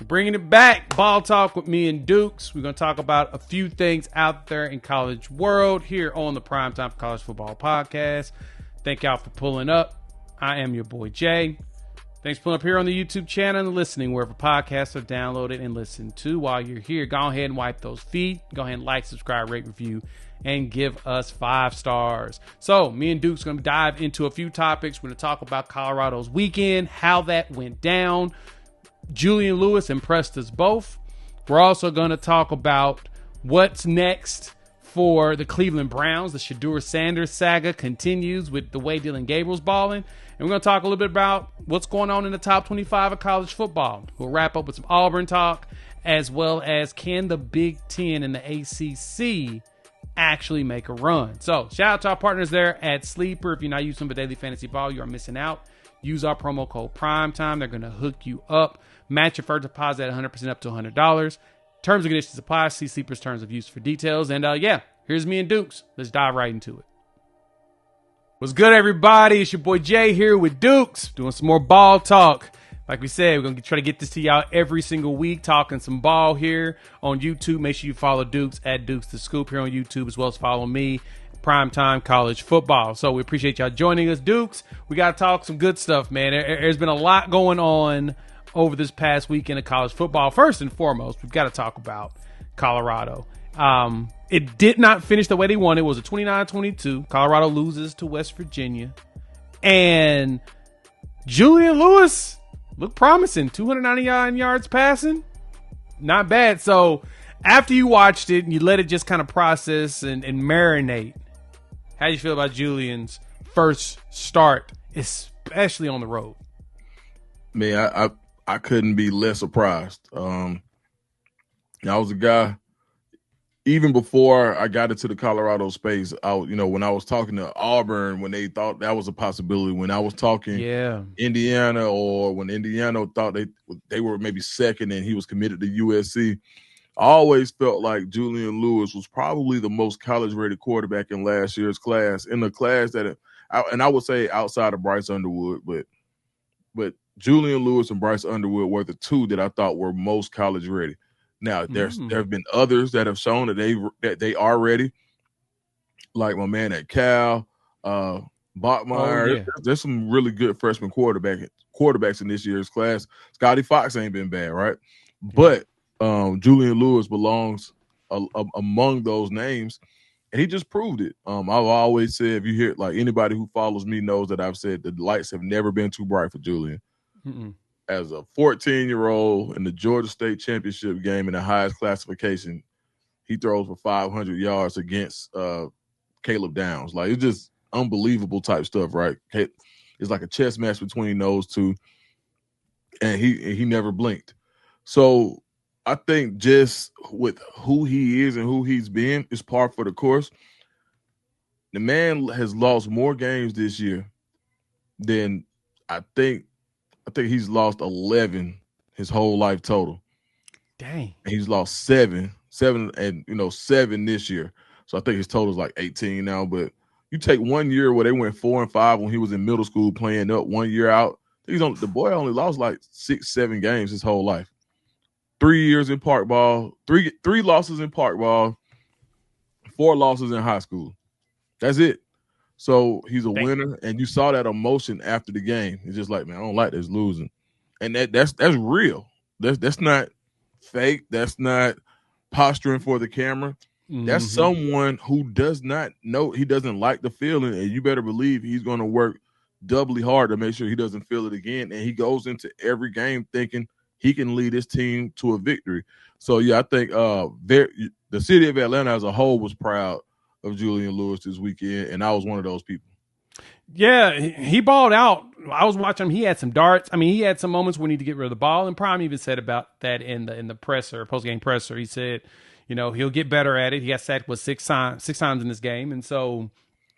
Bringing it back, Ball Talk with me and Dukes. We're going to talk about a few things out there in college world here on the Primetime College Football Podcast. Thank y'all for pulling up. I am your boy Jay. Thanks for pulling up here on the YouTube channel and listening wherever podcasts are downloaded and listened to. While you're here, go ahead and wipe those feet. Go ahead and like, subscribe, rate, review, and give us 5 stars. So me and Duke's going to dive into a few topics. We're going to talk about Colorado's weekend, how that went down. Julian Lewis impressed us both. We're also going to talk about what's next for the Cleveland Browns. The Shedeur Sanders saga continues with the way Dillon Gabriel's balling. And we're going to talk a little bit about what's going on in the top 25 of college football. We'll wrap up with some Auburn talk, as well as can the Big Ten and the ACC actually make a run. So shout out to our partners there at Sleeper. If you're not using the daily fantasy ball, you are missing out. Use our promo code PRIMETIME. They're going to hook you up. Match your first deposit at 100% up to $100. Terms and conditions apply. See Sleeper's terms of use for details. And here's me and Dukes. Let's dive right into it. What's good, everybody? It's your boy Jay here with Dukes, doing some more ball talk. Like we said, we're going to try to get this to y'all every single week, talking some ball here on YouTube. Make sure you follow Dukes at Dukes the Scoop here on YouTube, as well as follow me, Primetime College Football. So we appreciate y'all joining us, Dukes. We got to talk some good stuff, man. There's been a lot going on over this past weekend of college football. First and foremost, we've got to talk about Colorado. It did not finish the way they wanted. It was a 29-22. Colorado loses to West Virginia. And Julian Lewis looked promising. 299 yards passing. Not bad. So after you watched it and you let it just kind of process and marinate, how do you feel about Julian's first start, especially on the road? Man, I couldn't be less surprised. I was a guy, even before I got into the Colorado space, when I was talking to Auburn, when they thought that was a possibility, when I was talking Indiana, or when Indiana thought they were maybe second and he was committed to USC, I always felt like Julian Lewis was probably the most college-ready quarterback in last year's class, in the class that I would say outside of Bryce Underwood, but Julian Lewis and Bryce Underwood were the two that I thought were most college ready. Now, there have been others that have shown that they are ready, like my man at Cal, Bachmeyer. There's some really good freshman quarterbacks in this year's class. Scotty Fox ain't been bad, right? But Julian Lewis belongs among those names, and he just proved it. I've always said, if you hear, like, anybody who follows me knows that I've said the lights have never been too bright for Julian. As a 14-year-old in the Georgia State Championship game in the highest classification, he throws for 500 yards against Caleb Downs. Like, it's just unbelievable type stuff, right? It's like a chess match between those two, and he never blinked. So I think just with who he is and who he's been is par for the course. The man has lost more games this year than I think he's lost 11 his whole life total. Dang. And he's lost seven this year. So I think his total is like 18 now. But you take 1 year where they went 4-5 when he was in middle school playing up, 1 year out. The boy only lost like 6-7 games his whole life. 3 years in park ball, three losses in park ball, 4 losses in high school. That's it. So he's a winner, and you saw that emotion after the game. It's just like, man, I don't like this losing, and that's real. That's not fake. That's not posturing for the camera. That's someone who does not know, he doesn't like the feeling, and you better believe he's going to work doubly hard to make sure he doesn't feel it again. And he goes into every game thinking he can lead his team to a victory. So yeah, I think the city of Atlanta as a whole was proud of Julian Lewis this weekend, and I was one of those people. Yeah, he balled out. I was watching him. He had some darts. I mean, he had some moments where he needed to get rid of the ball, and Prime even said about that in the presser, post-game presser. He said, he'll get better at it. He got sacked 6 times in this game, and so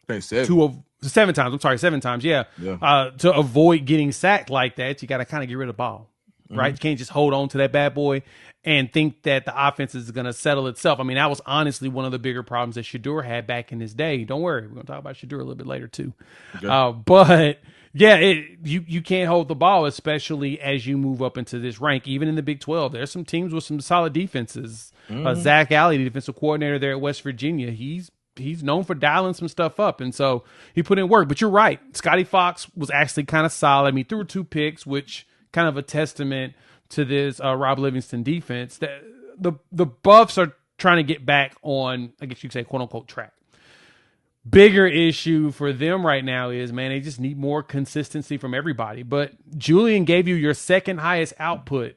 seven times. I'm sorry, 7 times. Yeah. To avoid getting sacked like that, you got to kind of get rid of the ball, right? You can't just hold on to that bad boy and think that the offense is going to settle itself. I mean, that was honestly one of the bigger problems that Shedeur had back in his day. Don't worry. We're going to talk about Shedeur a little bit later too. Okay. But Yeah, you can't hold the ball, especially as you move up into this rank. Even in the Big 12, there's some teams with some solid defenses. Zach Alley, the defensive coordinator there at West Virginia, he's known for dialing some stuff up, and so he put in work. But you're right, Scotty Fox was actually kind of solid. I mean, threw 2 picks, which kind of a testament to this Rob Livingston defense. The Buffs are trying to get back on, I guess you could say, quote unquote, track. Bigger issue for them right now is, man, they just need more consistency from everybody. But Julian gave you your second highest output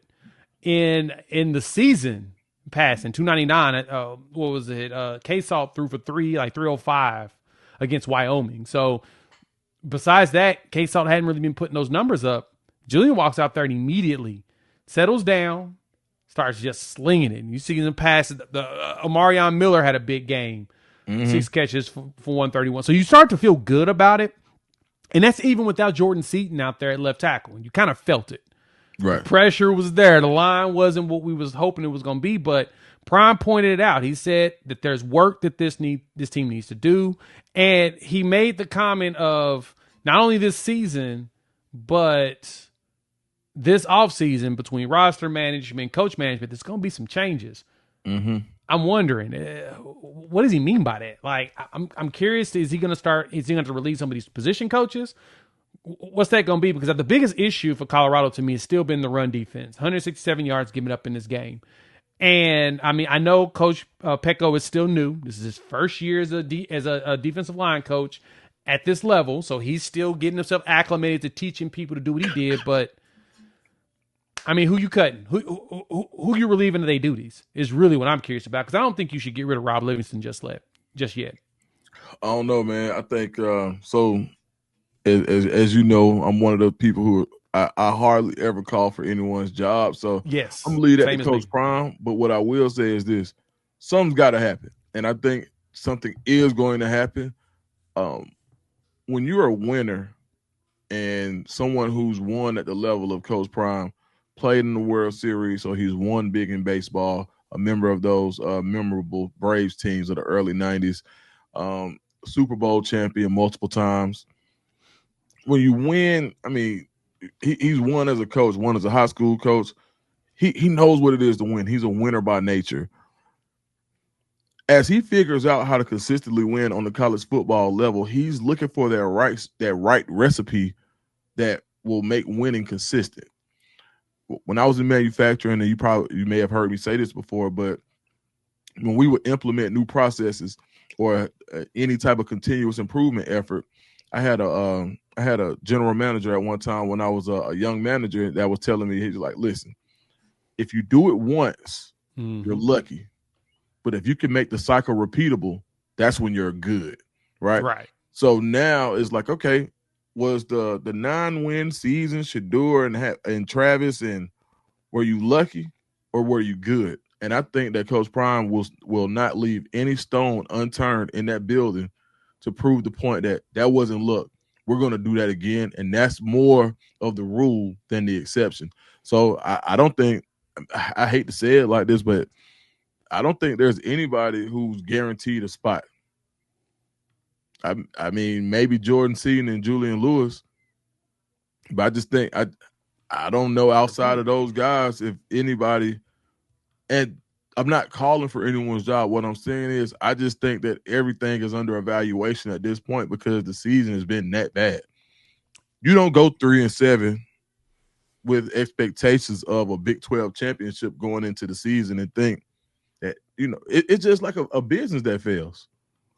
in the season passing, 299. What was it? K-Salt threw for 305 against Wyoming. So besides that, K-Salt hadn't really been putting those numbers up. Julian walks out there and immediately settles down, starts just slinging it. You see him pass. Omarion Miller had a big game. 6 catches for 131. So you start to feel good about it. And that's even without Jordan Seaton out there at left tackle. You kind of felt it. Right. The pressure was there. The line wasn't what we was hoping it was going to be, but Prime pointed it out. He said that there's work that this team needs to do. And he made the comment of not only this season, but this offseason between roster management, coach management, there's going to be some changes. I'm wondering, what does he mean by that? Like, I'm curious. Is he going to release some of these position coaches? What's that going to be? Because the biggest issue for Colorado to me has still been the run defense. 167 yards given up in this game. And I mean, I know Coach Pecco is still new. This is his first year as a defensive line coach at this level. So he's still getting himself acclimated to teaching people to do what he did. But I mean, who you cutting? Who you relieving of their duties is really what I'm curious about, because I don't think you should get rid of Rob Livingston just yet. I don't know, man. I think so. As you know, I'm one of the people who I hardly ever call for anyone's job. So yes, I'm gonna leave that to Coach Prime. But what I will say is this: something's got to happen, and I think something is going to happen. When you're a winner and someone who's won at the level of Coach Prime, played in the World Series, so he's won big in baseball, a member of those memorable Braves teams of the early 90s, Super Bowl champion multiple times. When you win, I mean, he's won as a coach, won as a high school coach. He knows what it is to win. He's a winner by nature. As he figures out how to consistently win on the college football level, he's looking for that right recipe that will make winning consistent. When I was in manufacturing, and you may have heard me say this before, but when we would implement new processes or any type of continuous improvement effort, I had a general manager at one time when I was a young manager that was telling me, he's like, listen, if you do it once, you're lucky. But if you can make the cycle repeatable, that's when you're good, right? Right. So now it's like, okay, was the 9-win season, Shedeur and Travis, and were you lucky or were you good? And I think that Coach Prime will not leave any stone unturned in that building to prove the point that wasn't luck. We're going to do that again, and that's more of the rule than the exception. So I don't think – I hate to say it like this, but I don't think there's anybody who's guaranteed a spot. I mean, maybe Jordan Seaton and Julian Lewis, but I just think I don't know outside of those guys if anybody – and I'm not calling for anyone's job. What I'm saying is I just think that everything is under evaluation at this point because the season has been that bad. You don't go 3-7 with expectations of a Big 12 championship going into the season and think that, it's just like a business that fails.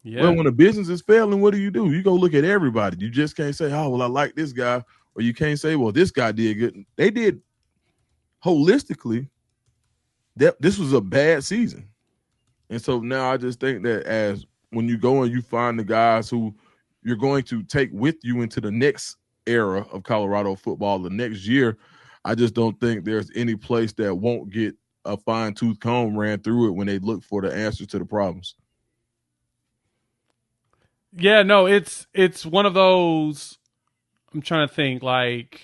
Yeah. Well, when a business is failing, what do? You go look at everybody. You just can't say, oh, well, I like this guy. Or you can't say, well, this guy did good. They did holistically. This was a bad season. And so now I just think that as when you go and you find the guys who you're going to take with you into the next era of Colorado football, the next year, I just don't think there's any place that won't get a fine-tooth comb ran through it when they look for the answers to the problems. Yeah, no, it's one of those. I'm trying to think, like,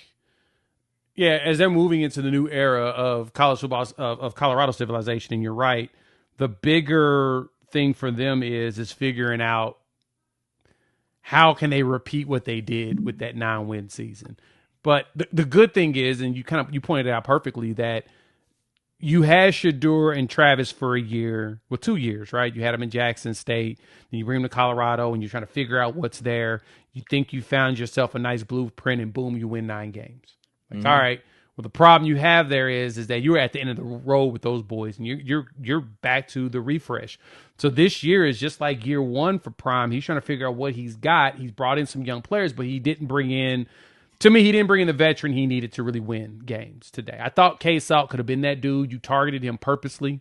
yeah, as they're moving into the new era of college football, of Colorado civilization, and you're right, the bigger thing for them is figuring out how can they repeat what they did with that 9-win season? But the good thing is, and you pointed it out perfectly, that you had Shedeur and Travis for a year, well, 2 years, right? You had them in Jackson State, then you bring them to Colorado, and you're trying to figure out what's there. You think you found yourself a nice blueprint, and boom, you win 9 games. Like, all right. Well, the problem you have there is that you're at the end of the road with those boys, and you're back to the refresh. So this year is just like year one for Prime. He's trying to figure out what he's got. He's brought in some young players, but he didn't bring in. To me, he didn't bring in the veteran he needed to really win games today. I thought K-Salt could have been that dude. You targeted him purposely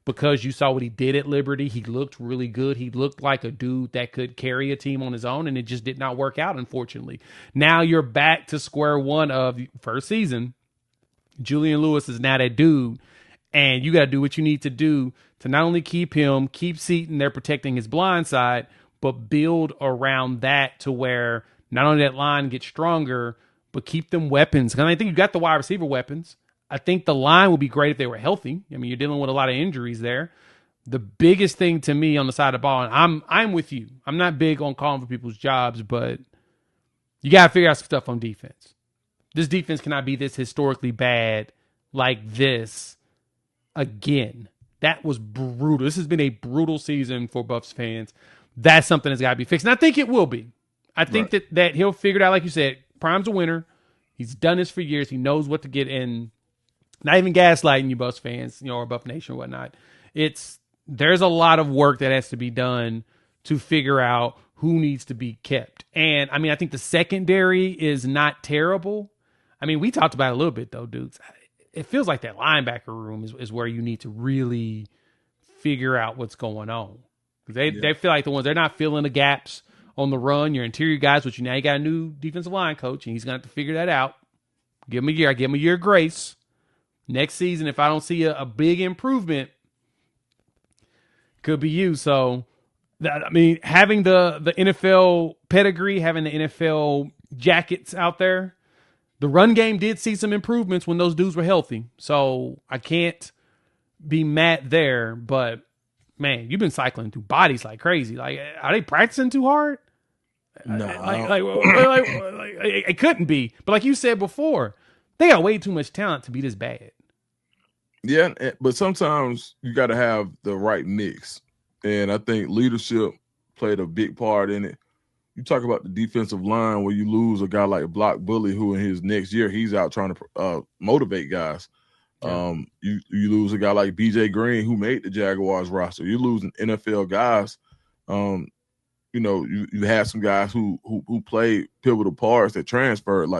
because you saw what he did at Liberty. He looked really good. He looked like a dude that could carry a team on his own, and it just did not work out, unfortunately. Now you're back to square one of first season. Julian Lewis is now that dude, and you got to do what you need to do to not only keep Seaton there protecting his blind side, but build around that to where not only that line gets stronger, but keep them weapons. Because I think you got the wide receiver weapons. I think the line would be great if they were healthy. I mean, you're dealing with a lot of injuries there. The biggest thing to me on the side of the ball, and I'm with you. I'm not big on calling for people's jobs, but you got to figure out some stuff on defense. This defense cannot be this historically bad like this again. That was brutal. This has been a brutal season for Buffs fans. That's something that's got to be fixed. And I think it will be. I think that he'll figure it out. Like you said, Prime's a winner. He's done this for years. He knows what to get in. Not even gaslighting you, Buffs fans, or Buff Nation or whatnot. There's a lot of work that has to be done to figure out who needs to be kept. And, I mean, I think the secondary is not terrible. I mean, we talked about it a little bit, though, dudes. It feels like that linebacker room is where you need to really figure out what's going on. They feel like they're not filling the gaps on the run. Your interior guys, which now you got a new defensive line coach, and he's going to have to figure that out. Give him a year. I give him a year of grace. Next season, if I don't see a big improvement, could be you. So, I mean, having the NFL pedigree, having the NFL jackets out there, the run game did see some improvements when those dudes were healthy. So I can't be mad there. But, man, you've been cycling through bodies like crazy. Like, are they practicing too hard? No. It couldn't be. But like you said before, they got way too much talent to be this bad. Yeah, but sometimes you got to have the right mix. And I think leadership played a big part in it. You talk about the defensive line where you lose a guy like Block Bully, who in his next year, he's out trying to motivate guys. Yeah. You lose a guy like BJ Green, who made the Jaguars roster. You're losing NFL guys. You had some guys who played pivotal parts that transferred.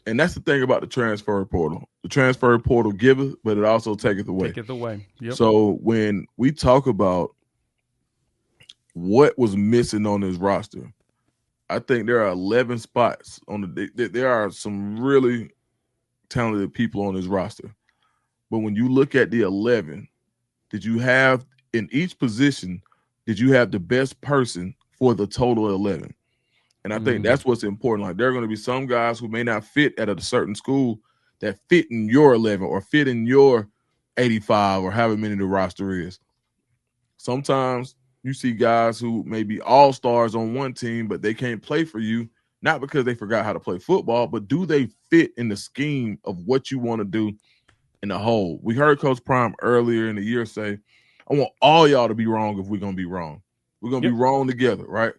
And that's the thing about the transfer portal. The transfer portal giveth, but it also taketh away. Taketh away. Yep. So when we talk about what was missing on this roster, I think there are 11 spots there are some really talented people on this roster. But when you look at the 11, did you have in each position, did you have the best person for the total 11? And I think that's what's important. Like, there are going to be some guys who may not fit at a certain school that fit in your 11 or fit in your 85 or however many the roster is. Sometimes you see guys who may be all-stars on one team, but they can't play for you, not because they forgot how to play football, but do they fit in the scheme of what you want to do in the whole? We heard Coach Prime earlier in the year say, I want all y'all to be wrong if we're going to be wrong. We're going to be wrong together, right?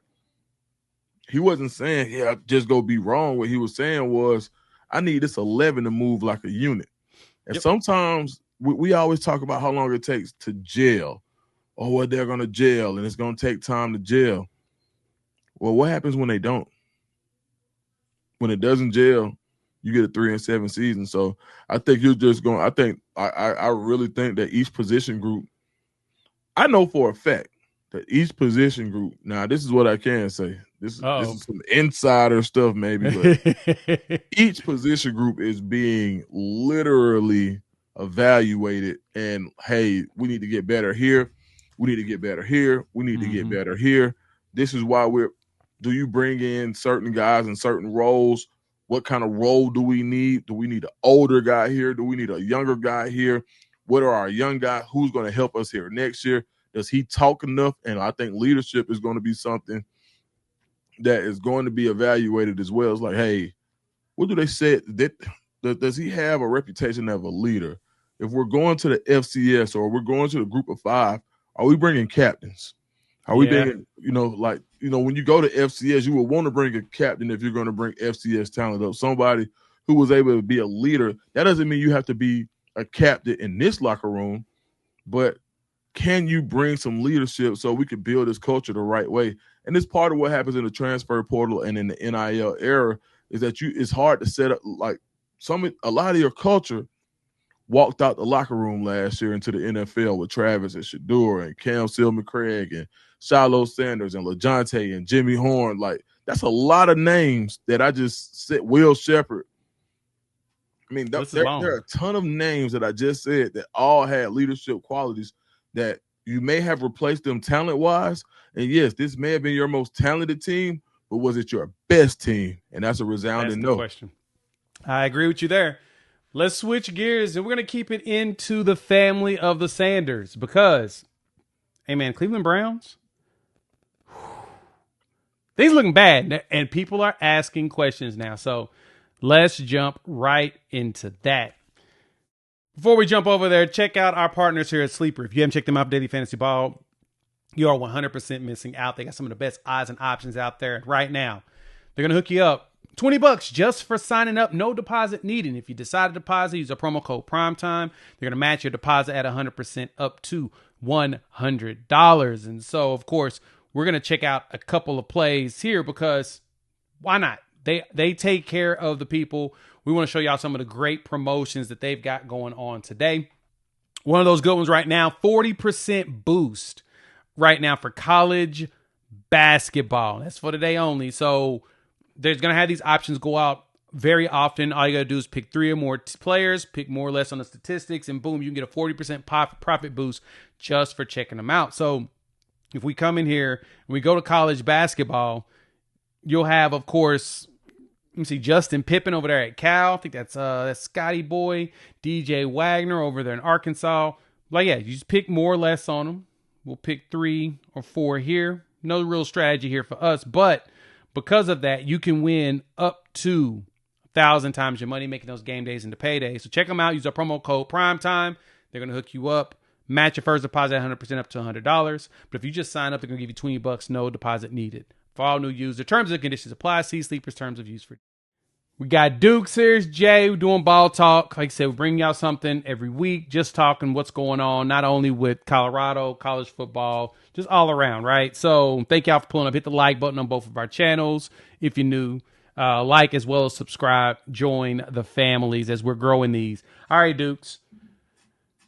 He wasn't saying, just go be wrong. What he was saying was, I need this 11 to move like a unit. And sometimes we always talk about how long it takes to gel or what they're going to gel, and it's going to take time to gel. Well, what happens when they don't? When it doesn't gel, you get a 3-7 season. So I think you're just going – I really think that each position group – I know for a fact that each position group – now, this is what I can say. This is some insider stuff maybe, but each position group is being literally evaluated and, hey, we need to get better here. We need to get better here. We need to get better here. This is why do you bring in certain guys in certain roles? What kind of role do we need? Do we need an older guy here? Do we need a younger guy here? What are our young guys? Who's going to help us here next year? Does he talk enough? And I think leadership is going to be something that is going to be evaluated as well. It's like, hey, what do they say? Does he have a reputation of a leader? If we're going to the FCS or we're going to the group of 5, are we bringing captains? Are we bringing, when you go to FCS, you will want to bring a captain if you're going to bring FCS talent up. Somebody who was able to be a leader. That doesn't mean you have to be a captain in this locker room, but can you bring some leadership so we can build this culture the right way? And it's part of what happens in the transfer portal and in the NIL era is that it's hard to set up a lot of your culture walked out the locker room last year into the NFL with Travis and Shedeur and Cam Craig and Shedeur Sanders and LaJonte and Jimmy Horn. Like, that's a lot of names that I just said. Will Shepherd. I mean, there are a ton of names that I just said that all had leadership qualities that you may have replaced them talent-wise. And, yes, this may have been your most talented team, but was it your best team? And that's a resounding no. Question. I agree with you there. Let's switch gears, and we're going to keep it into the family of the Sanders because, hey, man, Cleveland Browns, things looking bad, and people are asking questions now. So let's jump right into that. Before we jump over there, check out our partners here at Sleeper. If you haven't checked them out, Daily Fantasy Ball, you are 100% missing out. They got some of the best odds and options out there right now. They're going to hook you up. $20 just for signing up. No deposit needed. If you decide to deposit, use a promo code PRIMETIME. They're going to match your deposit at 100% up to $100. And so, of course, we're going to check out a couple of plays here because why not? They take care of the people. We want to show y'all some of the great promotions that they've got going on today. One of those good ones right now, 40% boost right now for college basketball. That's for today only. So there's going to have these options go out very often. All you got to do is pick 3 or more players, pick more or less on the statistics, and boom, you can get a 40% profit boost just for checking them out. So if we come in here and we go to college basketball, you'll have, of course, let me see, Justin Pippen over there at Cal. I think that's Scotty Boy, DJ Wagner over there in Arkansas. Like, yeah, you just pick more or less on them. We'll pick 3 or 4 here. No real strategy here for us, but because of that, you can win up to 1,000 times your money, making those game days into payday. So check them out. Use our promo code PRIMETIME. They're going to hook you up. Match your first deposit at 100% up to $100. But if you just sign up, they're going to give you $20, no deposit needed. For all new users, terms and conditions apply. See Sleeper's terms of use for. We got Dukes here. Jay. We're doing ball talk. Like I said, we bring y'all something every week, just talking what's going on, not only with Colorado, college football, just all around, right? So thank y'all for pulling up. Hit the like button on both of our channels if you're new. Like as well as subscribe. Join the families as we're growing these. All right, Dukes.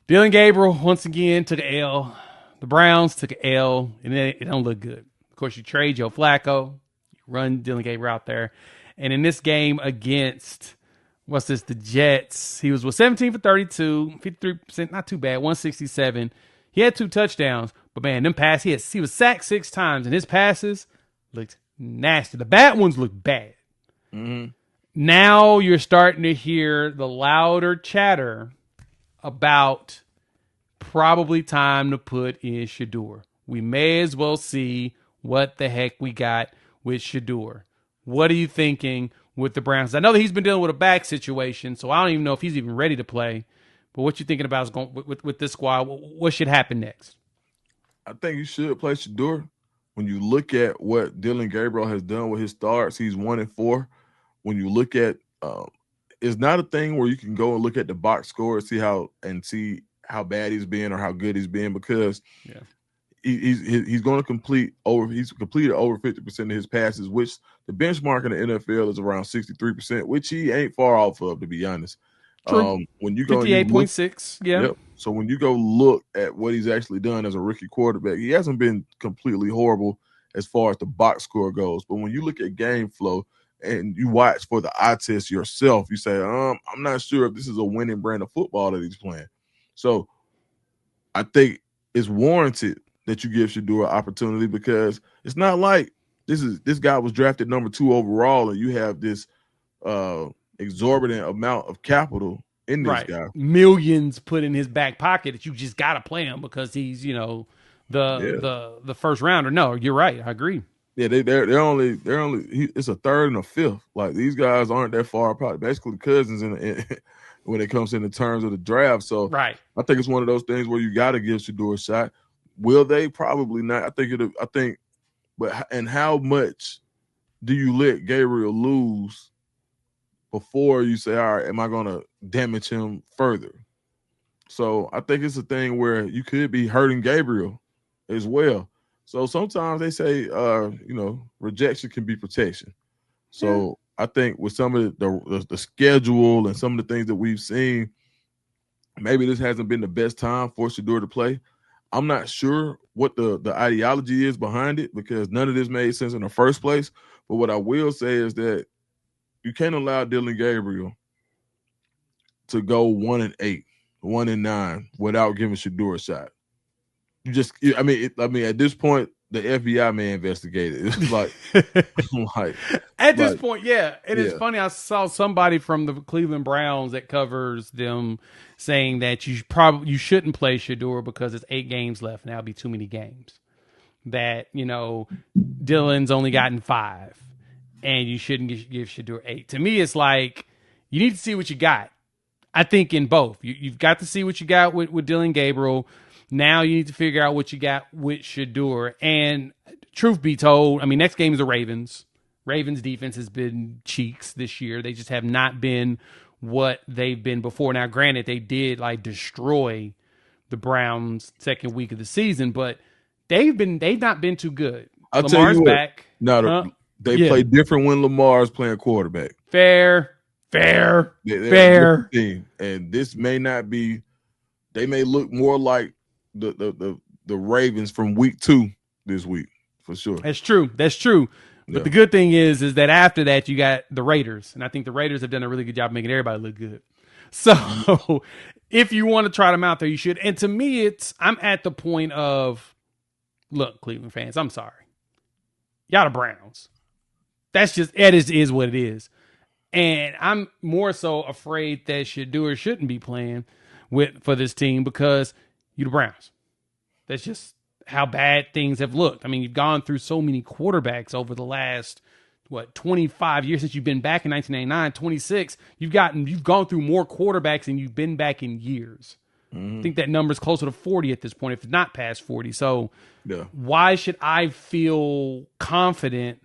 Dillon Gabriel, once again, took an L. The Browns took an L, and it don't look good. Of course, you trade Joe Flacco. You run Dillon Gabriel out there. And in this game against, the Jets, he was 17 for 32, 53%, not too bad, 167. He had 2 touchdowns, but man, them passes, he was sacked 6 times, and his passes looked nasty. The bad ones looked bad. Mm-hmm. Now you're starting to hear the louder chatter about probably time to put in Shedeur. We may as well see what the heck we got with Shedeur. What are you thinking with the Browns? I know that he's been dealing with a back situation, so I don't even know if he's even ready to play. But what you thinking about is going with this squad? What should happen next? I think you should play Shedeur. When you look at what Dillon Gabriel has done with his starts, he's 1-4. When you look at, it's not a thing where you can go and look at the box score and see how bad he's been or how good he's been because he's going to complete he's completed over 50% of his passes, which the benchmark in the NFL is around 63%, which he ain't far off of, to be honest. When you go 58.6, yeah. Yep. So when you go look at what he's actually done as a rookie quarterback, he hasn't been completely horrible as far as the box score goes. But when you look at game flow and you watch for the eye test yourself, you say, I'm not sure if this is a winning brand of football that he's playing. So I think it's warranted that you give Shedeur an opportunity because it's not like this guy was drafted number 2 overall and you have this exorbitant amount of capital in this guy. Millions put in his back pocket that you just got to play him because he's, the first rounder. No, you're right. I agree. Yeah, it's a third and a fifth. Like these guys aren't that far apart. Basically, cousins when it comes in the terms of the draft. So Right. I think it's one of those things where you got to give Shedeur a shot. Will they? Probably not. I think, but and how much do you let Gabriel lose before you say, all right, am I going to damage him further? So I think it's a thing where you could be hurting Gabriel as well. So sometimes they say, rejection can be protection. So I think with some of the schedule and some of the things that we've seen, maybe this hasn't been the best time for Shedeur to play. I'm not sure what the ideology is behind it because none of this made sense in the first place. But what I will say is that you can't allow Dillon Gabriel to go 1-8, 1-9 without giving Shedeur a shot. At this point, the FBI may investigate it. It's like, at this point, yeah. And it's funny. I saw somebody from the Cleveland Browns that covers them saying that you shouldn't play Shedeur because it's 8 games left, and that'll be too many games. That Dillon's only gotten 5, and you shouldn't give Shedeur 8. To me, it's like you need to see what you got. I think in both, you've got to see what you got with Dillon Gabriel. Now you need to figure out what you got with Shedeur. And truth be told, I mean, next game is the Ravens. Ravens defense has been cheeks this year. They just have not been what they've been before. Now, granted, they did destroy the Browns second week of the season, but they've not been too good. Lamar's back. No, they play different when Lamar's playing quarterback. Fair. Team. And this may not be. They may look more like the Ravens from week 2 this week for sure. That's true. But the good thing is that after that you got the Raiders, and I think the Raiders have done a really good job making everybody look good. So if you want to try them out there, you should. And to me, I'm at the point of, look, Cleveland fans, I'm sorry, y'all the Browns. That's just it is what it is. And I'm more so afraid that Shedeur shouldn't be playing for this team because you're the Browns. That's just how bad things have looked. I mean, you've gone through so many quarterbacks over the last 25 years since you've been back in 1989, 26. You've gone through more quarterbacks than you've been back in years. Mm-hmm. I think that number's closer to 40 at this point, if not past 40. So why should I feel confident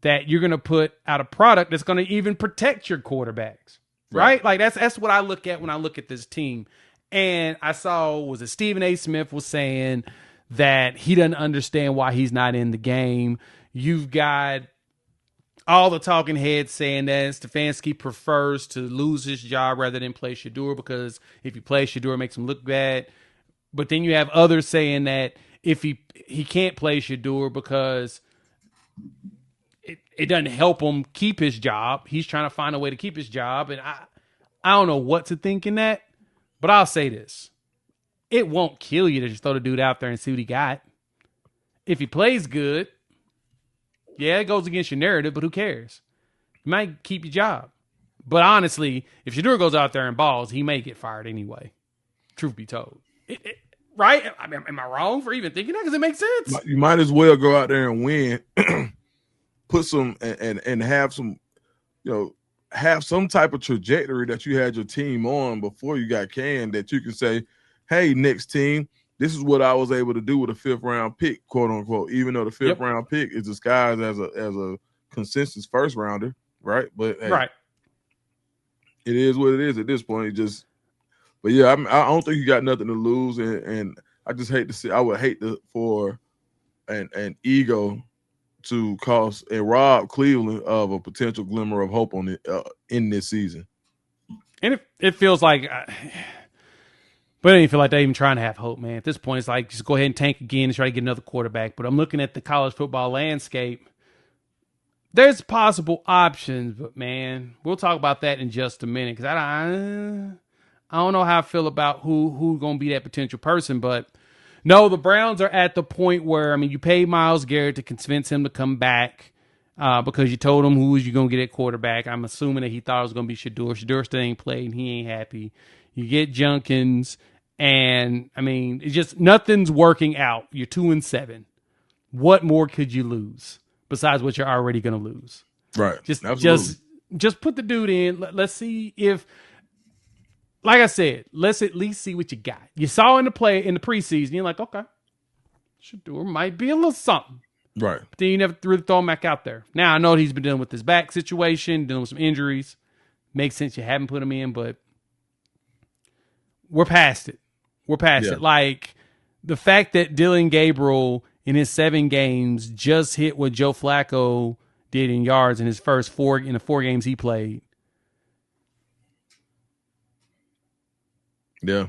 that you're going to put out a product that's going to even protect your quarterbacks, right? Like that's what I look at when I look at this team. And I saw, Stephen A. Smith was saying that he doesn't understand why he's not in the game. You've got all the talking heads saying that Stefanski prefers to lose his job rather than play Shedeur because if he plays Shedeur, it makes him look bad. But then you have others saying that if he can't play Shedeur because it doesn't help him keep his job. He's trying to find a way to keep his job. And I don't know what to think in that, but I'll say this. It won't kill you to just throw the dude out there and see what he got. If he plays good, yeah, it goes against your narrative, but who cares? You might keep your job. But honestly, if Shedeur goes out there and balls, he may get fired anyway. Truth be told. Right? I mean, am I wrong for even thinking that? Because it makes sense. You might as well go out there and win. Put some and have some, have some type of trajectory that you had your team on before you got canned that you can say, hey, next team, this is what I was able to do with a 5th round pick, quote unquote, even though the 5th round pick is disguised as a consensus first rounder, right? But hey, it is what it is at this point. But yeah, I don't think you got nothing to lose, and I just hate to see. I would hate for an ego to cost and rob Cleveland of a potential glimmer of hope on it in this season. And it feels like, but I don't even feel like they're even trying to have hope, man. At this point, it's like just go ahead and tank again and try to get another quarterback. But I'm looking at the college football landscape. There's possible options, but man, we'll talk about that in just a minute because I don't know how I feel about who's going to be that potential person, but. No, the Browns are at the point where, I mean, you paid Myles Garrett to convince him to come back because you told him who was you going to get at quarterback. I'm assuming that he thought it was going to be Shedeur. Shedeur still ain't played, and he ain't happy. You get Junkins, and, I mean, it's just nothing's working out. You're 2-7. what more could you lose besides what you're already going to lose? Right. Just put the dude in. Let's see if, like I said, let's at least see what you got. You saw in the preseason, you're like, okay, Shedeur might be a little something. Right. But then you never really throw him back out there. Now, I know he's been dealing with his back situation, dealing with some injuries. Makes sense you haven't put him in, but we're past it. We're past it. Like, the fact that Dillon Gabriel in his 7 games just hit what Joe Flacco did in yards in his first 4 games he played. Yeah.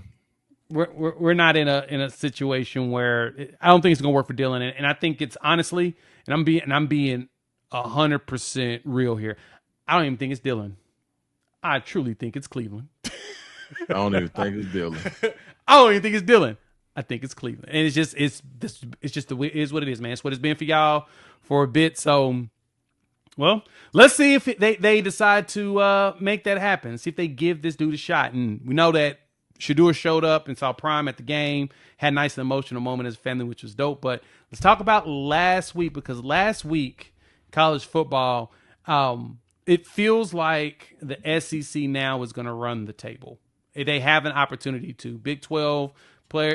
We're not in a situation where I don't think it's gonna work for Dillon, and I think it's honestly, and I'm being 100% real here. I don't even think it's Dillon. I truly think it's Cleveland. I don't even think it's Dillon. I don't even think it's Dillon. I think it's Cleveland, and it's just the way it is what it is, man. It's what it's been for y'all for a bit. So, well, let's see if they decide to make that happen. See if they give this dude a shot, and we know that Shedeur showed up and saw Prime at the game, had a nice and emotional moment as a family, which was dope. But let's talk about last week, because last week, college football, it feels like the SEC now is going to run the table. They have an opportunity to. Big 12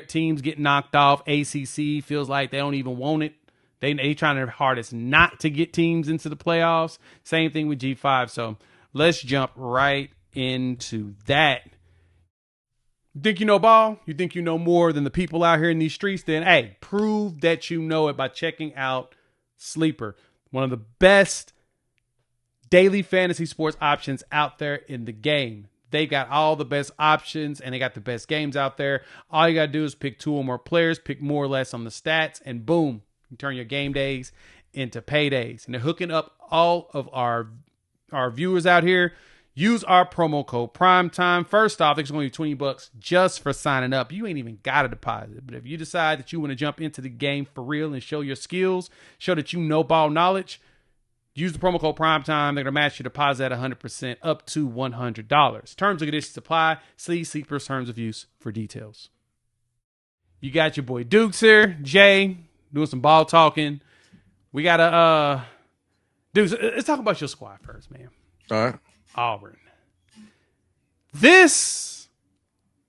teams get knocked off. ACC feels like they don't even want it. They trying their hardest not to get teams into the playoffs. Same thing with G5. So let's jump right into that. You think you know ball? You think you know more than the people out here in these streets? Then, hey, prove that you know it by checking out Sleeper, one of the best daily fantasy sports options out there in the game. They got all the best options, and they got the best games out there. All you got to do is pick 2 or more players, pick more or less on the stats, and boom, you turn your game days into paydays. And they're hooking up all of our viewers out here. Use our promo code PRIMETIME. First off, it's going to be $20 just for signing up. You ain't even got to deposit. But if you decide that you want to jump into the game for real and show your skills, show that you know ball knowledge, use the promo code PRIMETIME. They're going to match your deposit at 100% up to $100. Terms and conditions apply. See Sleeper's terms of use for details. You got your boy Dukes here. Jay, doing some ball talking. We got to, Dukes, let's talk about your squad first, man. All right. Auburn. This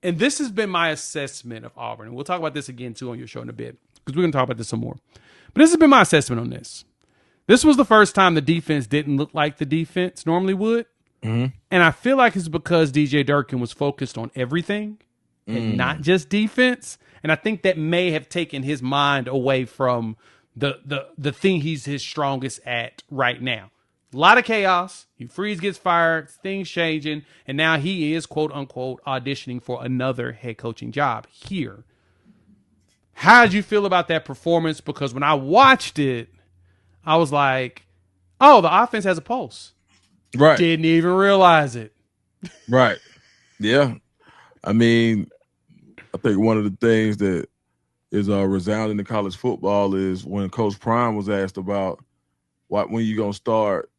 has been my assessment of Auburn. And we'll talk about this again, too, on your show in a bit, because we're going to talk about this some more. But this has been my assessment on this. This was the first time the defense didn't look like the defense normally would. Mm-hmm. And I feel like it's because DJ Durkin was focused on everything and not just defense. And I think that may have taken his mind away from the thing he's his strongest at right now. A lot of chaos. Freeze gets fired, things changing, and now he is, quote unquote, auditioning for another head coaching job here. How did you feel about that performance? Because when I watched it, I was like, oh, the offense has a pulse. Right. Didn't even realize it. Right. Yeah. I mean, I think one of the things that is resounding in college football is when Coach Prime was asked about when you going to start,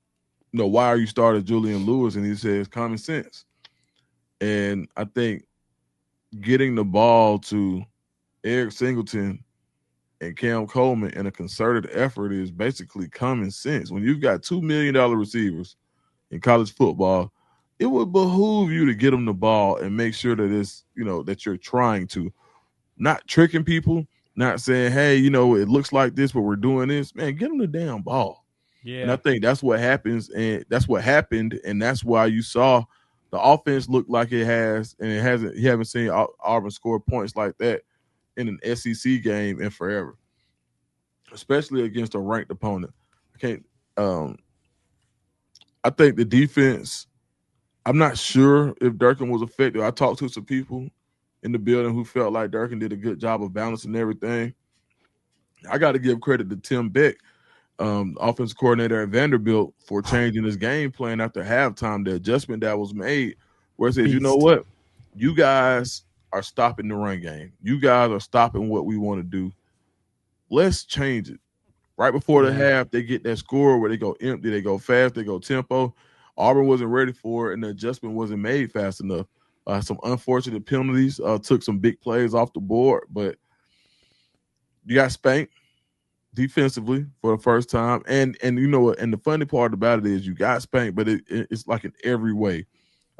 why are you starting Julian Lewis? And he says common sense. And I think getting the ball to Eric Singleton and Cam Coleman in a concerted effort is basically common sense. When you've got $2 million receivers in college football, it would behoove you to get them the ball and make sure that it's, that you're trying to, not tricking people, not saying, hey, it looks like this, but we're doing this. Man, get them the damn ball. Yeah. And I think that's what happens, and that's what happened, and that's why you saw the offense look like it has, and it hasn't. You haven't seen Auburn score points like that in an SEC game in forever, especially against a ranked opponent. I think the defense. I'm not sure if Durkin was effective. I talked to some people in the building who felt like Durkin did a good job of balancing everything. I got to give credit to Tim Beck, offensive coordinator at Vanderbilt, for changing his game plan after halftime. The adjustment that was made, where it says, you know what, you guys are stopping the run game. You guys are stopping what we want to do. Let's change it. Right before the half, they get that score where they go empty, they go fast, they go tempo. Auburn wasn't ready for it, and the adjustment wasn't made fast enough. Some unfortunate penalties took some big plays off the board, but you got spanked. defensively for the first time. And you know what? And the funny part about it is you got spanked, but it's like in every way.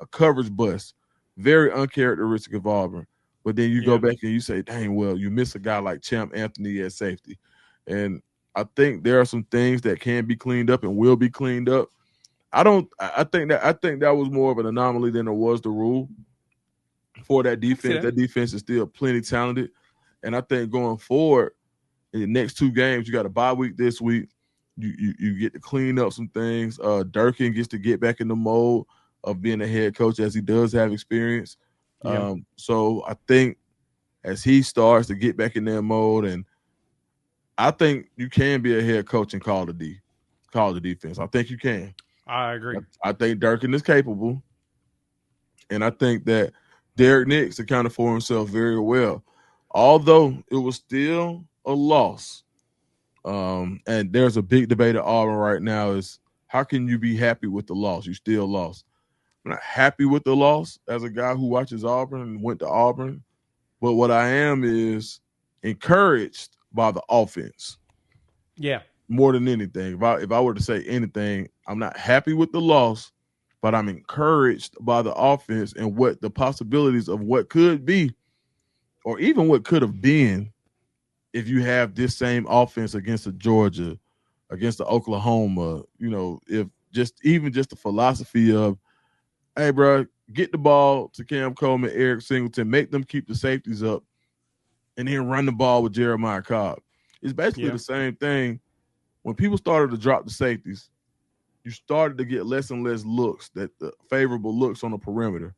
A coverage bust, very uncharacteristic of Auburn. But then you go back and you say, dang, well, you miss a guy like Champ Anthony at safety. And I think there are some things that can be cleaned up and will be cleaned up. I think that was more of an anomaly than it was the rule for that defense. That defense is still plenty talented. And I think going forward, in the next 2 games, you got a bye week this week. You get to clean up some things. Durkin gets to get back in the mode of being a head coach as he does have experience. Yeah. So I think as he starts to get back in that mode, and I think you can be a head coach and call the defense. I think you can. I agree. I think Durkin is capable, and I think that Derek Nix accounted for himself very well, although it was still a loss. And there's a big debate at Auburn right now is how can you be happy with the loss? You still lost. I'm not happy with the loss as a guy who watches Auburn and went to Auburn, but what I am is encouraged by the offense. Yeah. More than anything. If I were to say anything, I'm not happy with the loss, but I'm encouraged by the offense and what the possibilities of what could be, or even what could have been, if you have this same offense against the Georgia, against the Oklahoma. You know, if just the philosophy of, hey, bro, get the ball to Cam Coleman, Eric Singleton, make them keep the safeties up, and then run the ball with Jeremiah Cobb. It's basically the same thing. When people started to drop the safeties, you started to get less and less looks, the favorable looks on the perimeter.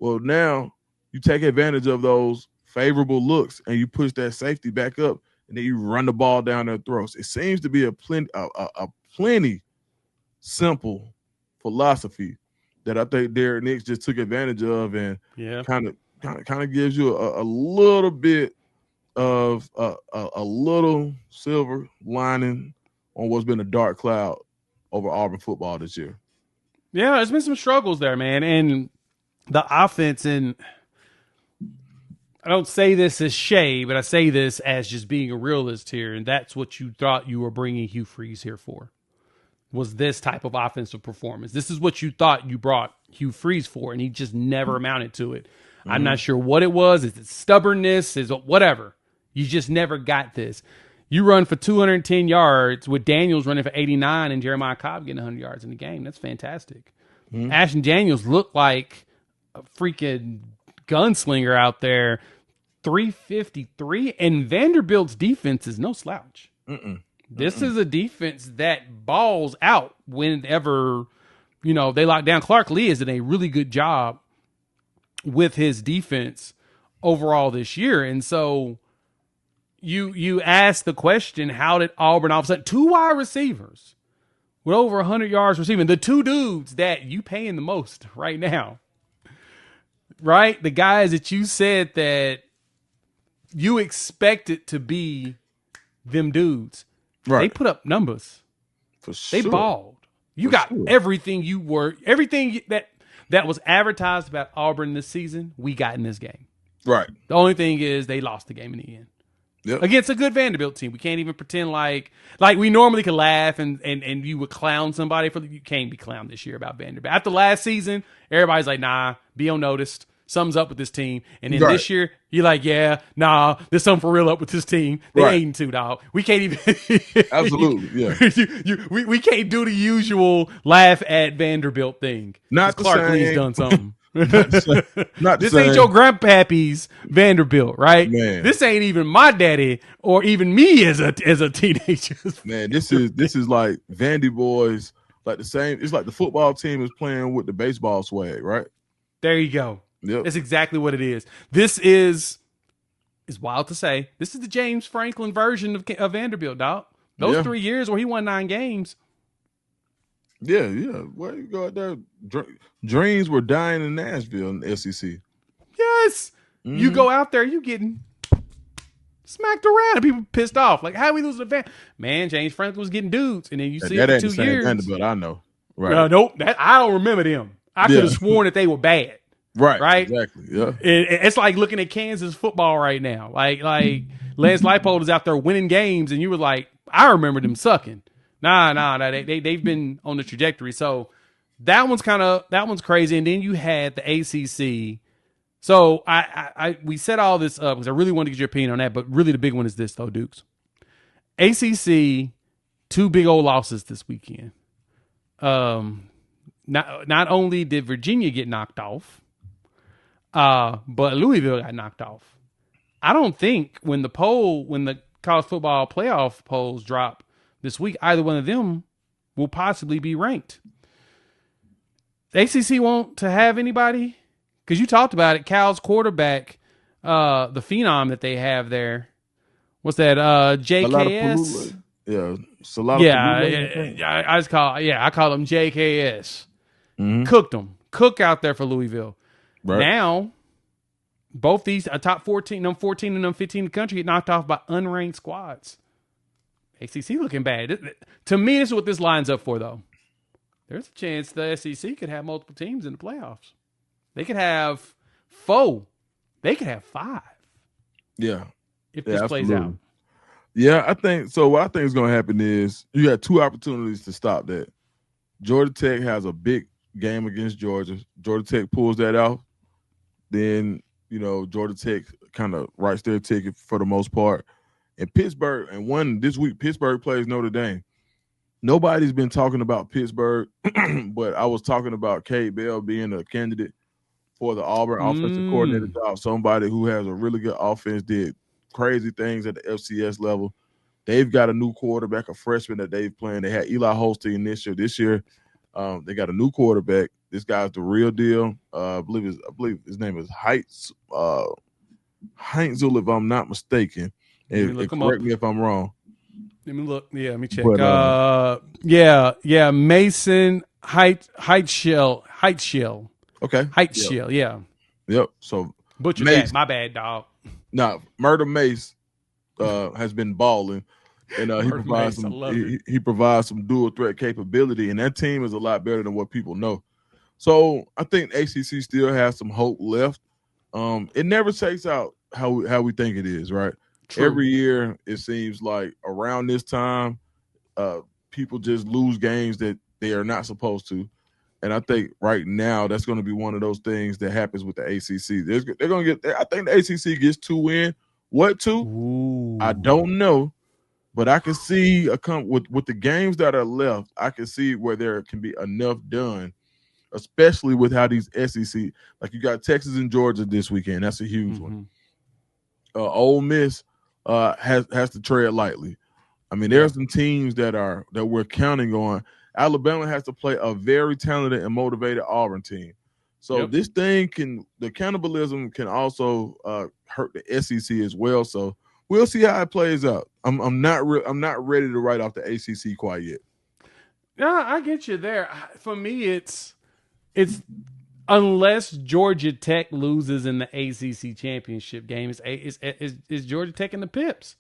Well, now you take advantage of those favorable looks and you push that safety back up, and then you run the ball down their throats. It seems to be a plenty simple philosophy that I think Derek Nix just took advantage of, and kind of gives you a little bit of a little silver lining on what's been a dark cloud over Auburn football this year. Yeah, there's been some struggles there, man. And the offense, and I don't say this as shade, but I say this as just being a realist here, and that's what you thought you were bringing Hugh Freeze here for, was this type of offensive performance. This is what you thought you brought Hugh Freeze for, and he just never amounted to it. Mm-hmm. I'm not sure what it was. Is it stubbornness? Is it whatever? You just never got this. You run for 210 yards with Daniels running for 89 and Jeremiah Cobb getting 100 yards in the game. That's fantastic. Mm-hmm. Ashton Daniels looked like a freaking gunslinger out there. 353, and Vanderbilt's defense is no slouch. This is a defense that balls out whenever, they lock down. Clark Lee is doing a really good job with his defense overall this year. And so you ask the question, how did Auburn all of a sudden, 2 wide receivers with over 100 yards receiving, the 2 dudes that you paying the most right now, right? The guys that you said that you expected to be them dudes. Right. They put up numbers. For sure. They balled. You got everything that was advertised about Auburn this season, we got in this game. Right. The only thing is they lost the game in the end. Yep. Against a good Vanderbilt team. We can't even pretend like we normally could laugh and you would clown somebody you can't be clowned this year about Vanderbilt. After last season, everybody's like, nah, be unnoticed. Something's up with this team. And then this year, you're like, yeah, nah, there's something for real up with this team. They 8-2, dog. We can't even. Absolutely, yeah. We can't do the usual laugh at Vanderbilt thing. Not the Clark same. Lee's done something. Not this ain't your grandpappy's Vanderbilt, right? Man. This ain't even my daddy or even me as a teenager. Man, this is like Vandy boys, like the same. It's like the football team is playing with the baseball swag, right? There you go. Yep. That's exactly what it is. This is wild to say. This is the James Franklin version of Vanderbilt, dog. Those 3 years where he won 9 games. Yeah. Where you go out there? Dreams were dying in Nashville in the SEC. Yes. Mm-hmm. You go out there, you getting smacked around and people pissed off. Like, how we lose the Vanderbilt? Man, James Franklin was getting dudes. And then you see it for 2 years. Vanderbilt, I know. Right. Nope. I don't remember them. I could have sworn that they were bad. Right. Exactly. Yeah. It's like looking at Kansas football right now. Like Lance Leipold is out there winning games, and you were like, I remember them sucking. Nah. They've been on the trajectory. So that one's crazy. And then you had the ACC. So we set all this up because I really wanted to get your opinion on that. But really, the big one is this though, Dukes. ACC, 2 big old losses this weekend. Not only did Virginia get knocked off, but Louisville got knocked off. I don't think when the college football playoff polls drop this week, either one of them will possibly be ranked. The ACC want to have anybody? Because you talked about it, Cal's quarterback, the phenom that they have there. What's that? JKS? Yeah, I call him JKS. Mm-hmm. Cooked them. Cook out there for Louisville. Right. Now, both these top 14, number 14 and number 15 in the country get knocked off by unranked squads. ACC looking bad. To me, this is what this lines up for, though. There's a chance the SEC could have multiple teams in the playoffs. They could have 4. They could have 5. Yeah. If this plays out. Yeah, I think so. What I think is going to happen is you have 2 opportunities to stop that. Georgia Tech has a big game against Georgia. Georgia Tech pulls that off. Then, Georgia Tech kind of writes their ticket for the most part. And Pittsburgh, this week, Pittsburgh plays Notre Dame. Nobody's been talking about Pittsburgh, but I was talking about Cade Bell being a candidate for the Auburn offensive coordinator job. Somebody who has a really good offense, did crazy things at the FCS level. They've got a new quarterback, a freshman that they've playing. They had Eli Holstein this year. This year, they got a new quarterback. This guy's the real deal. I believe his name is Heinzel, if I'm not mistaken. And correct me if I'm wrong. Let me look. Yeah, let me check. But, Mason Heitschel. Okay. Heitschel, yeah. Yep. So butcher that. My bad, dog. Nah, Murder Mace has been balling, and he provides some dual threat capability, and that team is a lot better than what people know. So I think ACC still has some hope left. It never shakes out how we think it is, right? True. Every year it seems like around this time, people just lose games that they are not supposed to. And I think right now that's going to be one of those things that happens with the ACC. They're going to get. I think the ACC gets 2 wins. What 2? Ooh. I don't know, but I can see with the games that are left. I can see where there can be enough done, especially with how these SEC, like you got Texas and Georgia this weekend. That's a huge one. Ole Miss has to tread lightly. I mean, there are some teams that we're counting on. Alabama has to play a very talented and motivated Auburn team. So this thing the cannibalism can also hurt the SEC as well. So we'll see how it plays out. I'm not ready to write off the ACC quite yet. Yeah, I get you there. For me, it's unless Georgia Tech loses in the ACC championship game, is Georgia Tech in the pips?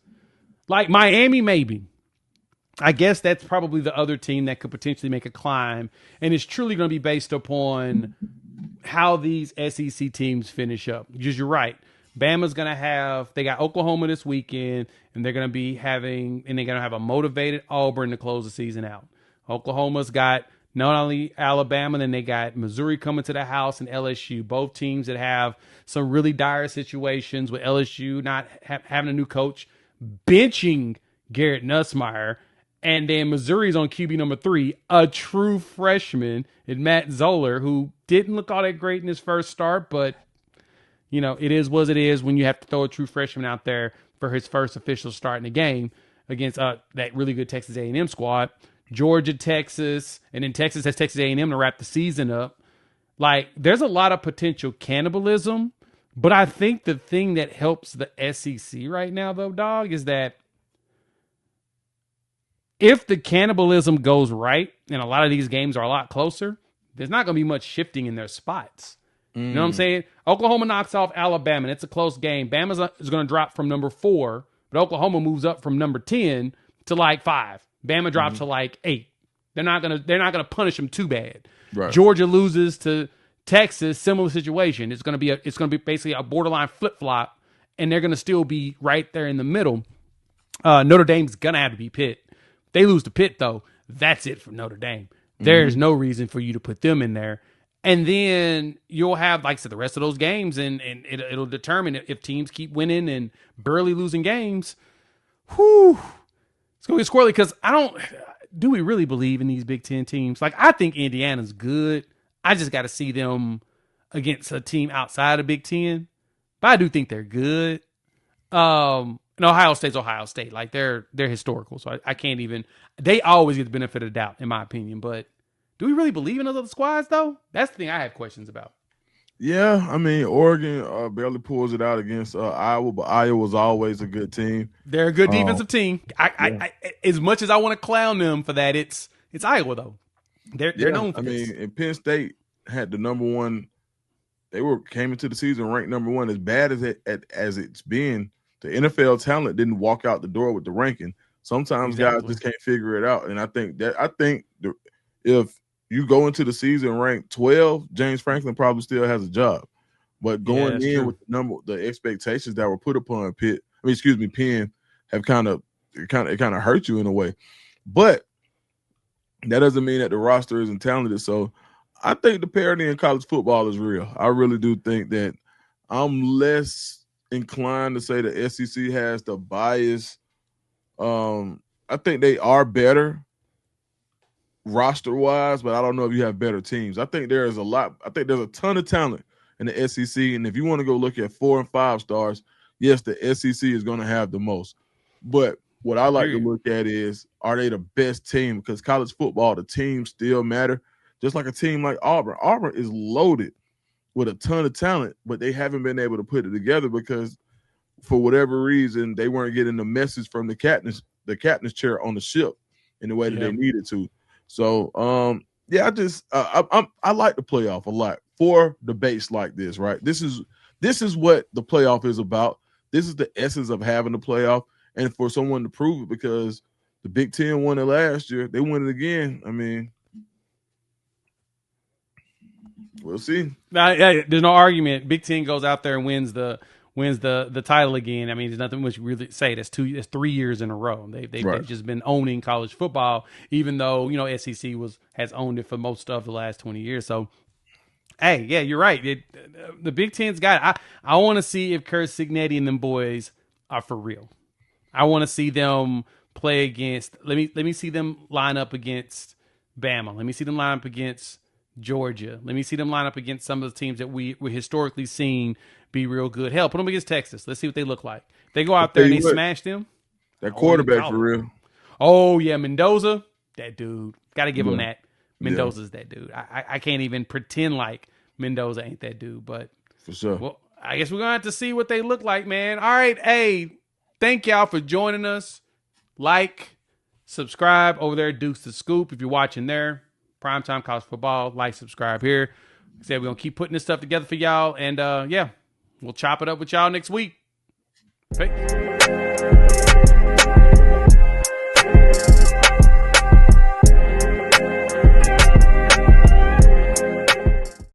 Like Miami, maybe. I guess that's probably the other team that could potentially make a climb, and it's truly going to be based upon how these SEC teams finish up. Because you're right, Bama's going to they got Oklahoma this weekend, and they're going to have a motivated Auburn to close the season out. Oklahoma's got not only Alabama, then they got Missouri coming to the house and LSU, both teams that have some really dire situations with LSU not having a new coach, benching Garrett Nussmeier. And then Missouri's on QB number 3, a true freshman, and Matt Zoller, who didn't look all that great in his first start, but, it is what it is when you have to throw a true freshman out there for his first official start in the game against that really good Texas A&M squad. Georgia, Texas, and then Texas has Texas A&M to wrap the season up. Like, there's a lot of potential cannibalism, but I think the thing that helps the SEC right now, though, dog, is that if the cannibalism goes right, and a lot of these games are a lot closer, there's not going to be much shifting in their spots. You know what I'm saying? Oklahoma knocks off Alabama, and it's a close game. Bama is going to drop from number 4, but Oklahoma moves up from number 10 to like 5. Bama drops to like 8. They're not gonna punish them too bad. Right. Georgia loses to Texas, similar situation. It's gonna be basically a borderline flip flop, and they're gonna still be right there in the middle. Notre Dame's gonna have to be Pitt. If they lose to Pitt, though, that's it for Notre Dame. There's no reason for you to put them in there. And then you'll have, like I said, the rest of those games, and it'll determine if teams keep winning and barely losing games. Whew, it's gonna get squirrely because do we really believe in these Big Ten teams? Like, I think Indiana's good. I just got to see them against a team outside of Big Ten, but I do think they're good. And Ohio State's Ohio State. Like, they're historical, so I can't even. They always get the benefit of the doubt, in my opinion. But do we really believe in those other squads, though? That's the thing I have questions about. Yeah, I mean, Oregon barely pulls it out against Iowa, but Iowa's always a good team. They're a good defensive team. I as much as I want to clown them for that, it's Iowa though. They're known for this. And Penn State had the number one. They came into the season ranked number one. As bad as it's been, the NFL talent didn't walk out the door with the ranking. Sometimes guys just can't figure it out, and I think if you go into the season ranked 12, James Franklin probably still has a job. But going in with the expectations that were put upon Penn have kind of hurt you in a way. But that doesn't mean that the roster isn't talented. So I think the parity in college football is real. I really do think that. I'm less inclined to say the SEC has the bias. I think they are better roster-wise, but I don't know if you have better teams. I think there's a ton of talent in the SEC, and if you want to go look at 4 and 5 stars, yes, the SEC is going to have the most. But what I like to look at is, are they the best team? Because college football, the teams still matter. Just like a team like Auburn. Auburn is loaded with a ton of talent, but they haven't been able to put it together because for whatever reason, they weren't getting the message from the captain's chair on the ship in the way that they needed to. So, I like the playoff a lot for debates like this, right? This is what the playoff is about. This is the essence of having the playoff, and for someone to prove it, because the Big Ten won it last year, they win it again. I mean, we'll see. There's no argument. Big Ten goes out there and wins the title again. I mean, there's nothing much you really say. That's 3 years in a row. They've just been owning college football, even though SEC has owned it for most of the last 20 years. So, hey, yeah, you're right. The Big Ten's got it. I want to see if Kurt Signetti and them boys are for real. I want to see them play against. Let me see them line up against Bama. Let me see them line up against Georgia. Let me see them line up against some of the teams that we historically seen be real good. Hell, put them against Texas. Let's see what they look like. They go out there and they smash them. That quarterback for real. Oh, yeah, Mendoza. That dude. Got to give him that. Mendoza's that dude. I can't even pretend like Mendoza ain't that dude, but for sure. Well, I guess we're going to have to see what they look like, man. All right, hey, thank y'all for joining us. Like, subscribe over there at Dukes the Scoop if you're watching there. Primetime College Football. Like, subscribe here. Like I said, we're going to keep putting this stuff together for y'all. And, we'll chop it up with y'all next week. Peace.